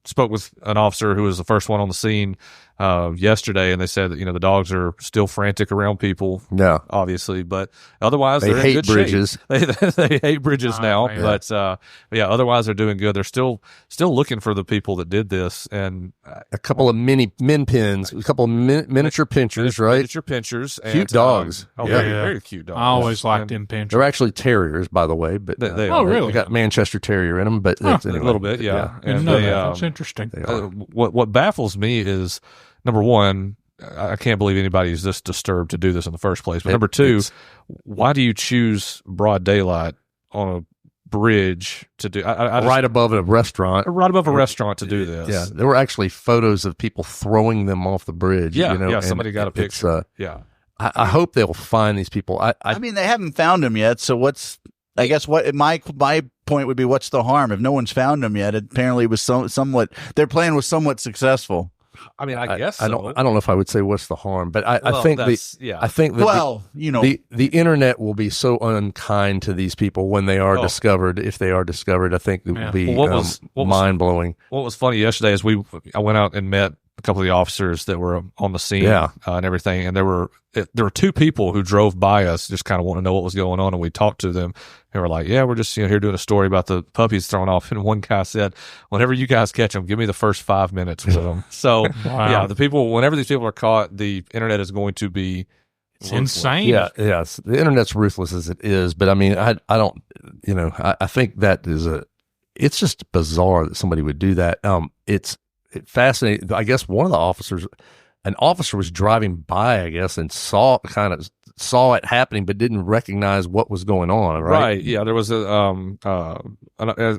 Speaker 2: spoke with an officer who was the first one on the scene yesterday, and they said that the dogs are still frantic around people.
Speaker 1: Yeah,
Speaker 2: obviously, but otherwise
Speaker 1: they
Speaker 2: they're
Speaker 1: hate
Speaker 2: in good
Speaker 1: bridges.
Speaker 2: Shape. They hate bridges now,
Speaker 5: yeah.
Speaker 2: but otherwise they're doing good. They're still looking for the people that did this, and
Speaker 1: a couple of min pins, a couple of miniature pinchers, right?
Speaker 2: Miniature pinchers, and,
Speaker 1: Cute dogs.
Speaker 2: Very,
Speaker 5: Yeah.
Speaker 2: very cute dogs.
Speaker 5: I always liked them pinchers.
Speaker 1: They're actually terriers, by the way, but
Speaker 2: They
Speaker 5: Oh,
Speaker 2: are.
Speaker 5: really?
Speaker 1: they got Manchester Terrier in them, but
Speaker 5: Huh.
Speaker 1: anyway,
Speaker 2: A little bit, yeah.
Speaker 5: I didn't
Speaker 2: And
Speaker 5: know
Speaker 2: they,
Speaker 5: that. That's interesting.
Speaker 1: they are.
Speaker 2: what baffles me is, number one, I can't believe anybody is this disturbed to do this in the first place. But number two, why do you choose broad daylight on a bridge to do? I just,
Speaker 1: right above a restaurant.
Speaker 2: right above a restaurant to do this.
Speaker 1: Yeah, there were actually photos of people throwing them off the bridge.
Speaker 2: Yeah,
Speaker 1: and
Speaker 2: somebody got a
Speaker 1: it's,
Speaker 2: picture. Yeah.
Speaker 1: I hope they'll find these people.
Speaker 4: I mean, they haven't found him yet. So I guess what my point would be, what's the harm if no one's found him yet? Apparently, it was somewhat their plan was somewhat successful.
Speaker 2: I mean, I guess
Speaker 1: I don't know if I would say what's the harm, but I think that
Speaker 4: Well,
Speaker 1: the internet will be so unkind to these people when they are discovered. If they are discovered, I think it will be mind blowing.
Speaker 2: What was funny yesterday is I went out and met a couple of the officers that were on the scene and everything, and there were two people who drove by us just kind of want to know what was going on, and we talked to them. They were like, yeah, we're just here doing a story about the puppies thrown off. And one guy said, whenever you guys catch them, give me the first 5 minutes with them. So,
Speaker 5: Wow.
Speaker 2: whenever these people are caught, the internet is going to be
Speaker 5: It's insane.
Speaker 1: Yeah, yes, the internet's ruthless as it is, but I mean, I don't, I think that it's just bizarre that somebody would do that. It's fascinating. I guess an officer was driving by, I guess, and saw it happening, but didn't recognize what was going on. Right?
Speaker 2: Yeah, there was I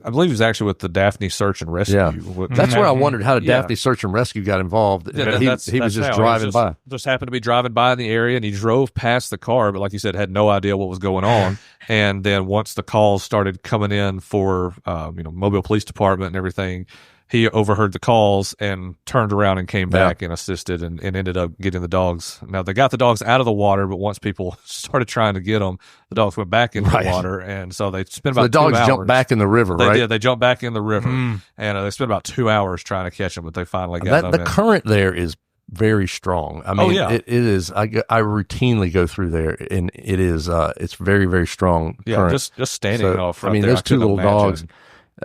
Speaker 2: believe it was actually with the Daphne Search and Rescue.
Speaker 1: Yeah. That's where I wondered how
Speaker 2: Yeah.
Speaker 1: Daphne Search and Rescue got involved.
Speaker 2: Yeah,
Speaker 1: he
Speaker 2: that's
Speaker 1: was just
Speaker 2: how.
Speaker 1: driving by.
Speaker 2: Just happened to be driving by in the area, and he drove past the car, but like you said, had no idea what was going on. And then once the calls started coming in for Mobile Police Department and everything, he overheard the calls and turned around and came back and assisted and ended up getting the dogs. Now, they got the dogs out of the water, but once people started trying to get them, the dogs went back into the water. And so they spent about 2 hours.
Speaker 1: The dogs jumped back in the river,
Speaker 2: They
Speaker 1: right?
Speaker 2: did. They jumped back in the river. And they spent about 2 hours trying to catch them, but they finally got them.
Speaker 1: The current there is very strong. I mean, it is. I routinely go through there, and it is. It's very, very strong.
Speaker 2: Yeah,
Speaker 1: current.
Speaker 2: just standing off.
Speaker 1: I mean, those two little dogs.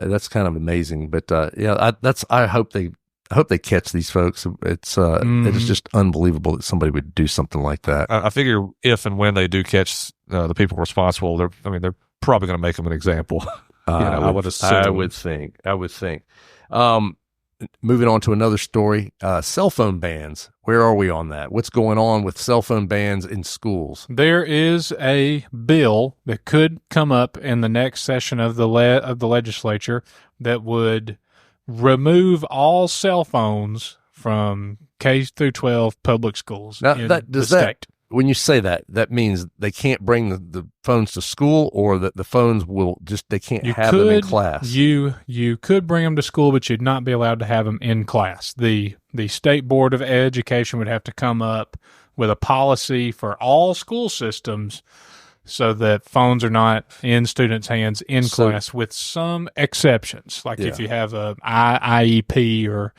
Speaker 1: That's kind of amazing, but I hope they catch these folks. It is just unbelievable that somebody would do something like that.
Speaker 2: I figure if and when they do catch the people responsible, they're probably going to make them an example. I would assume.
Speaker 1: I would think. Moving on to another story, cell phone bans. Where are we on that? What's going on with cell phone bans in schools?
Speaker 5: There is a bill that could come up in the next session of the legislature that would remove all cell phones from K through 12 public schools.
Speaker 1: Now,
Speaker 5: in
Speaker 1: that
Speaker 5: the state.
Speaker 1: When you say that means they can't bring the phones to school, or that the phones they can't have them in class.
Speaker 5: You could bring them to school, but you'd not be allowed to have them in class. The State Board of Education would have to come up with a policy for all school systems so that phones are not in students' hands in class, with some exceptions. Like if you have a IEP or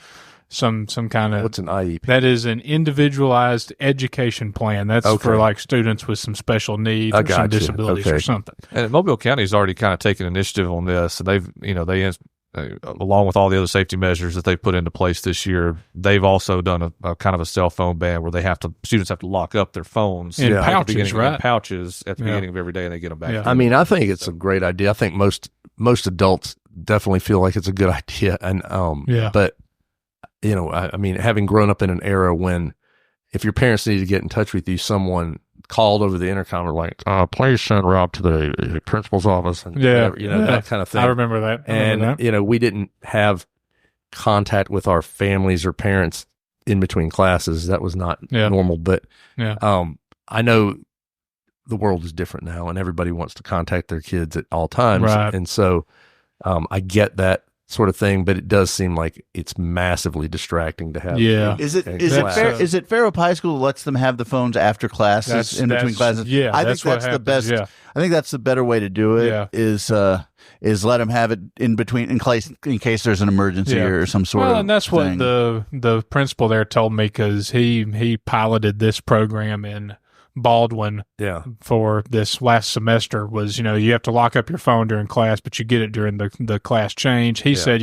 Speaker 5: some kind of...
Speaker 1: What's an IEP?
Speaker 5: That is an individualized education plan. That's for like students with some special needs or some disabilities or something.
Speaker 2: And Mobile County's already kind of taken initiative on this, and they've, along with all the other safety measures that they've put into place this year, they've also done a kind of a cell phone ban where students have to lock up their phones
Speaker 5: in pouches, right?
Speaker 2: In pouches at the beginning of every day, and they get them back.
Speaker 5: Yeah.
Speaker 1: I mean, I think it's a great idea. I think most adults definitely feel like it's a good idea, and but I mean, having grown up in an era when if your parents need to get in touch with you, someone called over the intercom or like, please send Rob to the principal's office, and whatever, that kind of thing.
Speaker 5: I remember that.
Speaker 1: We didn't have contact with our families or parents in between classes. That was not normal, but I know the world is different now, and everybody wants to contact their kids at all times.
Speaker 5: Right.
Speaker 1: And so I get that sort of thing, but it does seem like it's massively distracting to have.
Speaker 5: Yeah.
Speaker 4: Is it
Speaker 1: class.
Speaker 4: fair? Is it Fair Hope High School lets them have the phones after classes, in between classes?
Speaker 5: Yeah,
Speaker 4: I think
Speaker 5: that's what
Speaker 4: that's the
Speaker 5: happens,
Speaker 4: best.
Speaker 5: yeah.
Speaker 4: I think that's the better way to do it.
Speaker 5: Yeah.
Speaker 4: Is let them have it in between in case there's an emergency
Speaker 5: Yeah.
Speaker 4: or some sort of.
Speaker 5: And that's
Speaker 4: thing.
Speaker 5: what the principal there told me, because he piloted this program in Baldwin
Speaker 1: Yeah.
Speaker 5: for this last semester. Was, you have to lock up your phone during class, but you get it during the class change. He said,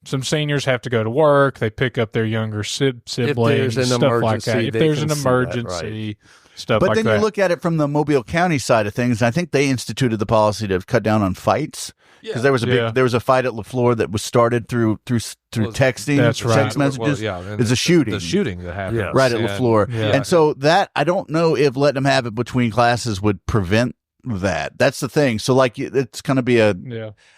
Speaker 5: some seniors have to go to work. They pick up their younger siblings,
Speaker 1: an
Speaker 5: stuff like
Speaker 1: emergency,
Speaker 5: that. If
Speaker 1: they
Speaker 5: there's
Speaker 1: can
Speaker 5: an
Speaker 1: see that,
Speaker 5: emergency, stuff
Speaker 4: But
Speaker 5: like
Speaker 4: then
Speaker 5: that.
Speaker 4: you look at it from the Mobile County side of things. And I think they instituted the policy to cut down on fights because there was a fight at LaFleur that was started through texting.
Speaker 5: That's right.
Speaker 4: Text messages. It's a shooting.
Speaker 2: The shooting that happened.
Speaker 1: Yeah.
Speaker 4: Right at
Speaker 2: And-
Speaker 4: LaFleur.
Speaker 5: Yeah.
Speaker 4: And so that, I don't know if letting them have it between classes would prevent that. That's the thing. So like it's going to be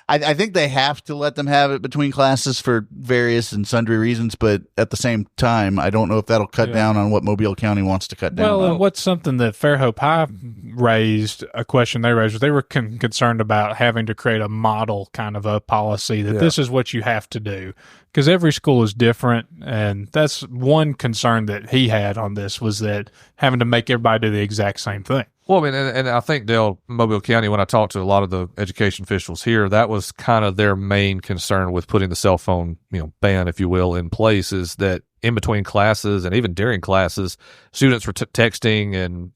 Speaker 4: I think they have to let them have it between classes for various and sundry reasons, but at the same time, I don't know if that'll cut down on what Mobile County wants to cut down
Speaker 5: Well,
Speaker 4: on.
Speaker 5: and what's something that Fairhope High raised, a question they raised, was they were concerned about having to create a model kind of a policy that this is what you have to do, because every school is different. And that's one concern that he had on this, was that having to make everybody do the exact same thing.
Speaker 2: Well, I mean, and I think Mobile County, when I talked to a lot of the education officials here, that was kind of their main concern with putting the cell phone, ban, if you will, in place, is that in between classes and even during classes, students were texting and,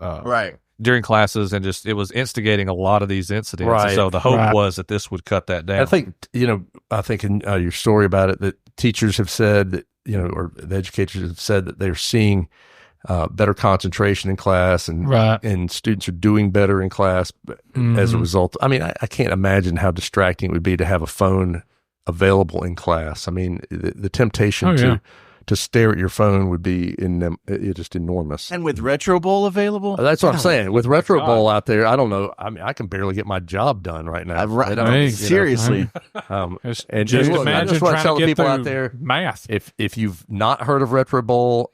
Speaker 4: Right.
Speaker 2: during classes, and just, it was instigating a lot of these incidents.
Speaker 1: Right.
Speaker 2: And so the hope was that this would cut that down.
Speaker 1: I think, in your story about it, that teachers have said that, or the educators have said that they're seeing better concentration in class, and students are doing better in class as a result. I mean, I can't imagine how distracting it would be to have a phone available in class. I mean, the temptation to stare at your phone would be just enormous.
Speaker 4: And with Retro Bowl available?
Speaker 1: That's what I'm saying. With Retro Bowl out there, I don't know. I mean, I can barely get my job done right now.
Speaker 4: Seriously.
Speaker 1: And
Speaker 5: Just
Speaker 1: look, I
Speaker 5: imagine
Speaker 1: just want to
Speaker 5: trying
Speaker 1: tell
Speaker 5: to
Speaker 1: the
Speaker 5: get
Speaker 1: people out
Speaker 5: through
Speaker 1: there,
Speaker 5: math.
Speaker 1: if you've not heard of Retro Bowl,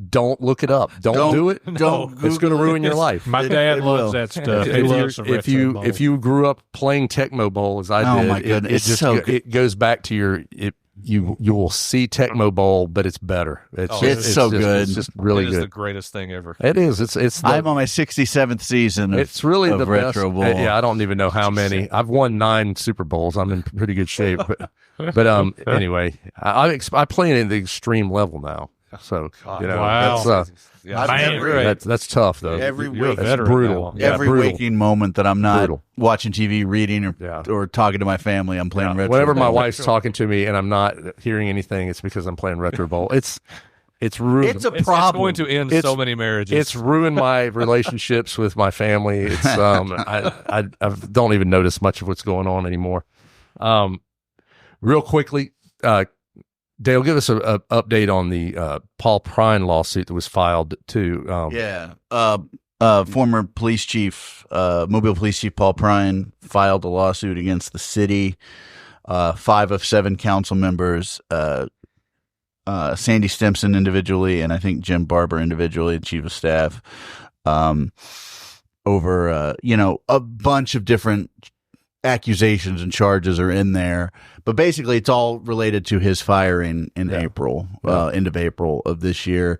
Speaker 1: don't look it up. Don't do it.
Speaker 4: Don't
Speaker 1: It's going to ruin your life.
Speaker 5: My dad loves that stuff. He loves the Retro Bowl.
Speaker 1: If you grew up playing Tecmo Bowl as I did,
Speaker 4: my goodness,
Speaker 1: it goes back to you will see Tecmo Bowl, but it's better.
Speaker 4: It's so good.
Speaker 1: It's just really
Speaker 2: it is
Speaker 1: good.
Speaker 2: the greatest thing ever.
Speaker 1: It is. It's.
Speaker 4: I'm on my 67th season.
Speaker 1: It's really
Speaker 4: of
Speaker 1: the
Speaker 4: Retro
Speaker 1: best.
Speaker 4: Bowl.
Speaker 1: Yeah, I don't even know how many. I've won 9 Super Bowls. I'm in pretty good shape. But anyway, I play it at the extreme level now. So
Speaker 5: Wow.
Speaker 1: that's tough though.
Speaker 4: Every
Speaker 5: You're a
Speaker 4: week,
Speaker 5: veteran
Speaker 1: brutal.
Speaker 5: now.
Speaker 1: Yeah,
Speaker 4: every
Speaker 1: brutal.
Speaker 4: waking moment that I'm not
Speaker 1: Brutal.
Speaker 4: watching TV, reading, or talking to my family, I'm playing Retro
Speaker 1: Whenever
Speaker 4: Bowl.
Speaker 1: my wife's talking to me and I'm not hearing anything, it's because I'm playing Retro Bowl. It's ruined.
Speaker 4: It's a
Speaker 2: It's
Speaker 4: problem.
Speaker 2: going to end so many marriages.
Speaker 1: It's ruined my relationships with my family. It's I don't even notice much of what's going on anymore. Real quickly, Dale, give us an update on the Paul Prine lawsuit that was filed too.
Speaker 4: Former police chief, Mobile Police Chief Paul Prine filed a lawsuit against the city. 5 of 7 council members, Sandy Stimson individually, and I think Jim Barber individually, chief of staff, over a bunch of different accusations and charges are in there, but basically it's all related to his firing in April, end of April of this year.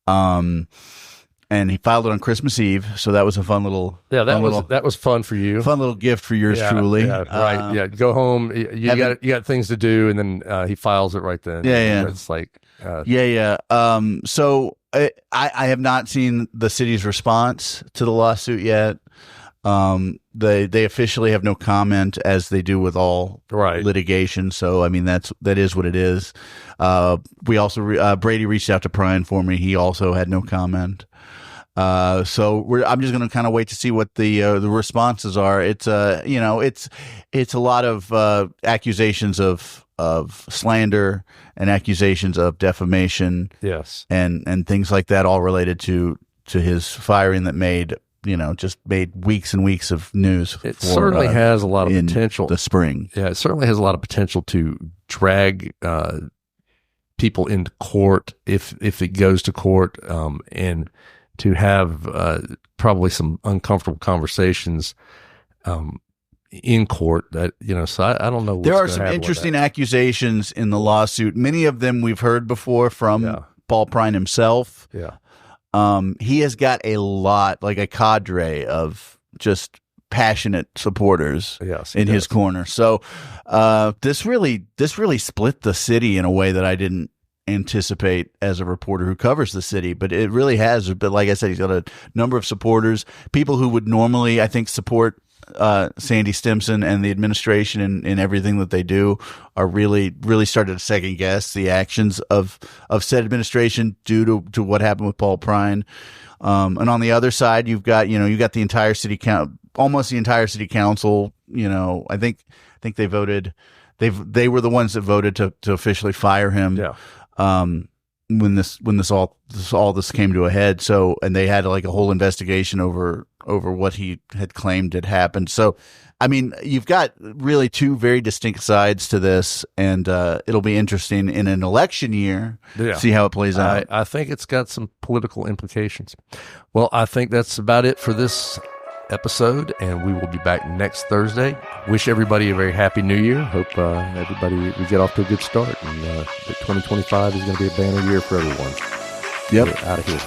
Speaker 4: And he filed it on Christmas Eve, so that was a fun little
Speaker 1: that was fun for you.
Speaker 4: fun little gift for yours truly.
Speaker 1: Yeah, right. Yeah, go home. You got things to do, and then he files it right then.
Speaker 4: Yeah.
Speaker 1: It's like
Speaker 4: So I have not seen the city's response to the lawsuit yet. They officially have no comment, as they do with all litigation. So I mean that is what it is. We also Brady reached out to Prine for me. He also had no comment. So I'm just going to kind of wait to see what the responses are. It's it's a lot of accusations of slander and accusations of defamation.
Speaker 1: Yes,
Speaker 4: and things like that, all related to his firing that made weeks and weeks of news.
Speaker 1: It certainly has a lot of potential.
Speaker 4: The spring.
Speaker 1: Yeah, it certainly has a lot of potential to drag people into court if it goes to court, and to have probably some uncomfortable conversations. in court. That so I don't know. What's
Speaker 4: There are
Speaker 1: gonna
Speaker 4: some
Speaker 1: happen with
Speaker 4: interesting
Speaker 1: that.
Speaker 4: accusations in the lawsuit. Many of them we've heard before from Paul Prine himself.
Speaker 1: Yeah.
Speaker 4: He has got a lot, like a cadre of just passionate supporters
Speaker 1: Yes,
Speaker 4: in his corner. So this really split the city in a way that I didn't anticipate as a reporter who covers the city, but it really has. But like I said, he's got a number of supporters, people who would normally, I think, support Sandy Stimson and the administration and everything that they do are really started to second guess the actions of said administration due to what happened with Paul Prine. And on the other side, you've got the entire city almost the entire city council. I think they voted. They were the ones that voted to officially fire him.
Speaker 1: Yeah.
Speaker 4: When this all came to a head. So, and they had like a whole investigation over what he had claimed had happened. So, I mean, you've got really two very distinct sides to this, and it'll be interesting in an election year to see how it plays out.
Speaker 1: I think it's got some political implications. Well, I think that's about it for this episode, and we will be back next Thursday. Wish everybody a very happy new year. Hope we get off to a good start, and that 2025 is going to be a banner year for everyone.
Speaker 4: Yep.
Speaker 1: We're out of here.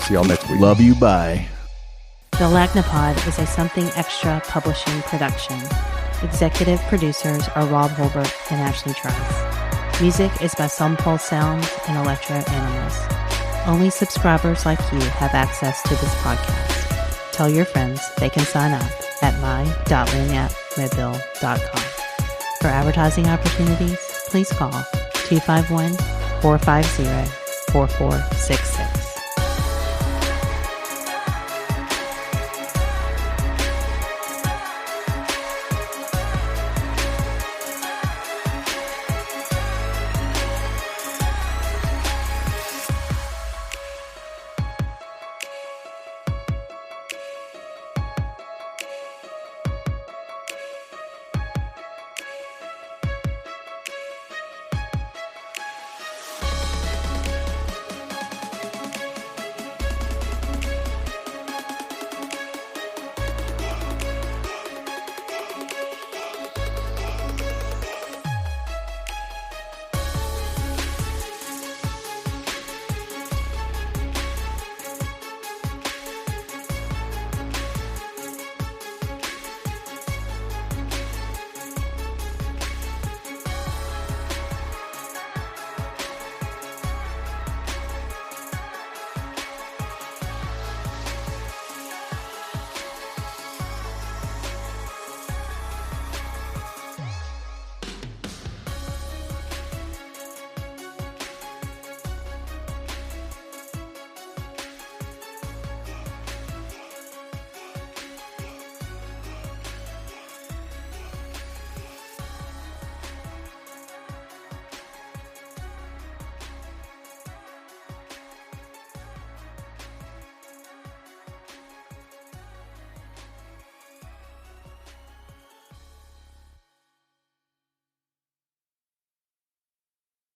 Speaker 1: See y'all next week.
Speaker 4: Love you. Bye.
Speaker 9: The Lagnia-Pod is a Something Extra publishing production. Executive producers are Rob Holbert and Ashley Trice. Music is by Sompole Sounds and Electro Animals. Only subscribers like you have access to this podcast. Tell your friends they can sign up at my.lagniapmobile.com. For advertising opportunities, please call 251-450-4466.